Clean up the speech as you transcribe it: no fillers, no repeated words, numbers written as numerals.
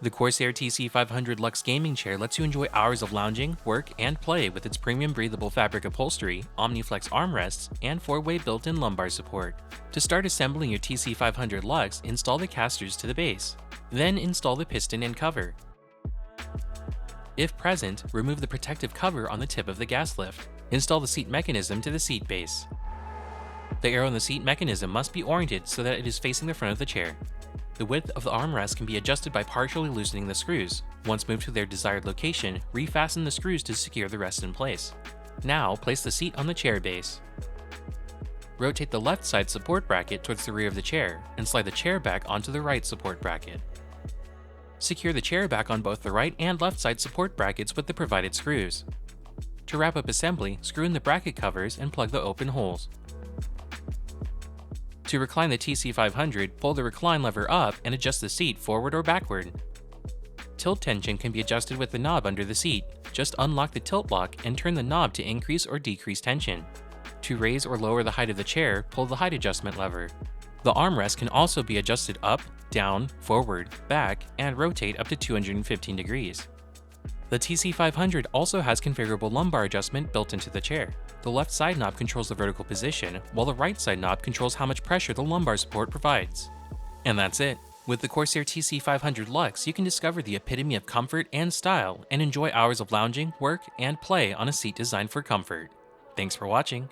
The CORSAIR TC500 LUXE gaming chair lets you enjoy hours of lounging, work, and play with its premium breathable fabric upholstery, omniflex armrests, and 4-way built-in lumbar support. To start assembling your TC500 LUXE, install the casters to the base. Then install the piston and cover. If present, remove the protective cover on the tip of the gas lift. Install the seat mechanism to the seat base. The arrow in the seat mechanism must be oriented so that it is facing the front of the chair. The width of the armrest can be adjusted by partially loosening the screws. Once moved to their desired location, refasten the screws to secure the rest in place. Now, place the seat on the chair base. Rotate the left side support bracket towards the rear of the chair, and slide the chair back onto the right support bracket. Secure the chair back on both the right and left side support brackets with the provided screws. To wrap up assembly, screw in the bracket covers and plug the open holes. To recline the TC500, pull the recline lever up and adjust the seat forward or backward. Tilt tension can be adjusted with the knob under the seat. Just unlock the tilt lock and turn the knob to increase or decrease tension. To raise or lower the height of the chair, pull the height adjustment lever. The armrest can also be adjusted up, down, forward, back, and rotate up to 215 degrees. The TC500 also has configurable lumbar adjustment built into the chair. The left side knob controls the vertical position, while the right side knob controls how much pressure the lumbar support provides. And that's it. With the CORSAIR TC500 LUXE, you can discover the epitome of comfort and style and enjoy hours of lounging, work, and play on a seat designed for comfort. Thanks for watching.